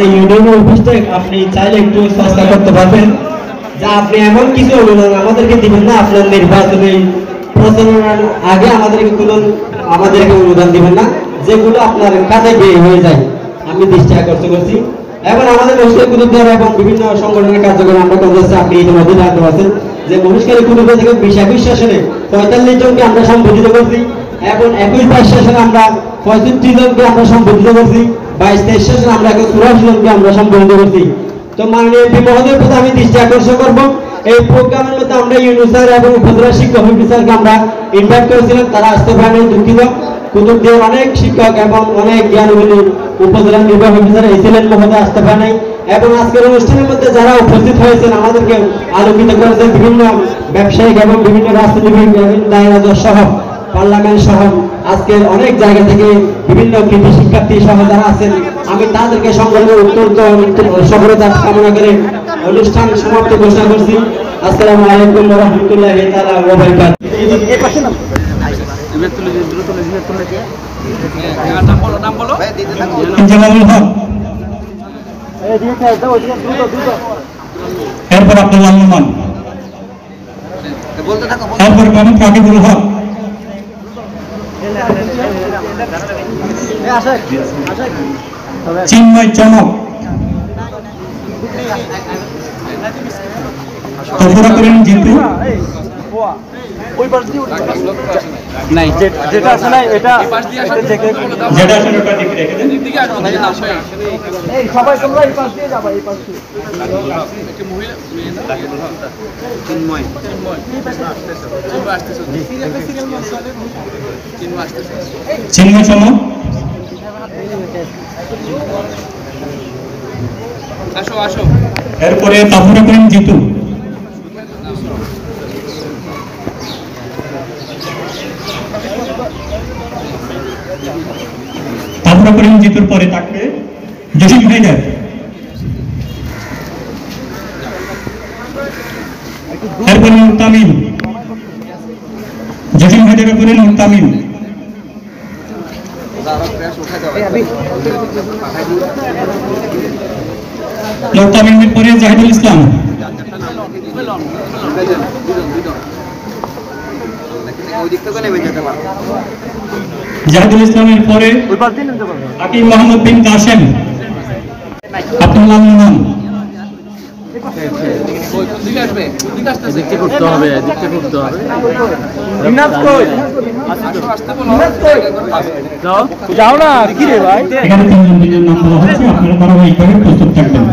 এই ইউনিয়ন অফিসটা আপনি চাইলে একটু সস্তা করতে পারবেন, যা আপনি এমন কিছু অনুদান আমাদেরকে দিবেন না, আপনার নির্বাচনী প্রচারণার আগে আমাদেরকে অনুদান দিবেন না, যেগুলো আপনার কাজে ব্যয় হয়ে যায়। আমি দৃষ্টি আকর্ষণ করছি। এবং আমাদের মহিষকালী কুতুবদিয়া এবং বিভিন্ন সংগঠনের কার্যক্রম আমরা করে যাচ্ছি। আপনি ইতিমধ্যে জানতে পারছেন যে মহিষকালী কুতুবদিয়া থেকে 20-21 সেশনে 45 জনকে আমরা সম্বোধিত করছি এবং 21-22 সেশনে আমরা 65 জনকে আমরা সম্বোধিত করছি, 22-23 সেশনে আমরা 84 জনকে আমরা সম্বোধিত করছি। তো মাননীয় এমপি মহোদয়ের প্রতি আমি দৃষ্টি আকর্ষণ করব, এই প্রোগ্রামের মধ্যে আমরা ইউনূস স্যার এবং উপজেলা শিক্ষক অফিসারকে আমরা ইনভাইট করেছিলাম, তারা আসতে পারেনি, দুঃখিত। কুতুবদিয়ার অনেক শিক্ষক এবং অনেক জ্ঞানগুণী উপজেলা নির্বাহী অফিসার এসেছিলেন, মহোদয় আসতে পারেনি। এবং আজকের অনুষ্ঠানের মধ্যে যারা উপস্থিত হয়েছেন আমাদেরকে আলোকিত করেছেন বিভিন্ন ব্যবসায়িক এবং বিভিন্ন রাজনীতিবিদ দায়রা সহ পার্লামেন্ট সহ আজকের অনেক জায়গা থেকে বিভিন্ন কৃতি শিক্ষার্থী সহ যারা আছেন, আমি তাদেরকে সংগঠনের অত্যন্ত সফলতা কামনা করে অনুষ্ঠান সমাপ্ত ঘোষণা করছি। আসসালামু আলাইকুম ওয়া রাহমাতুল্লাহি তাআলা ওয়া বারাকাতুহু। এরপর আব্দুল্লাহ রহমান, এরপর মোহাম্মদ রাকিবুল হক, চিন্ময় চমক, তফুরা করেন জিতু, নাই যেটা আছে না এটা যেটা আছে ওটা দিকে রেখে দেন। এই সবাই তোমরা এই পাশ দিয়ে যাবা, এই পাশ দিয়ে একটা মহিলা চিন্ময় চিন্ময় চমক, আসো আসো। এরপরে তফুরা করেন জিতু, তফুরা করেন জিতুর পরে থাকবে জসিম হায়দার, এরপরে মুহতামিম, জসিম হায়দারের পরে মুহতামিম, মুহতামিমের পরে জাহিদুল ইসলাম, জাহিদুল ইসলামের পরে হাকিম মোহাম্মদ বিন কাসেম, আব্দুল্লাহ রহমান, যাও না কি রে ভাই, এখানে তিনজন নাম বলা হচ্ছে, আপনারা ধারাবাহিকভাবে প্রস্তুত থাকবেন।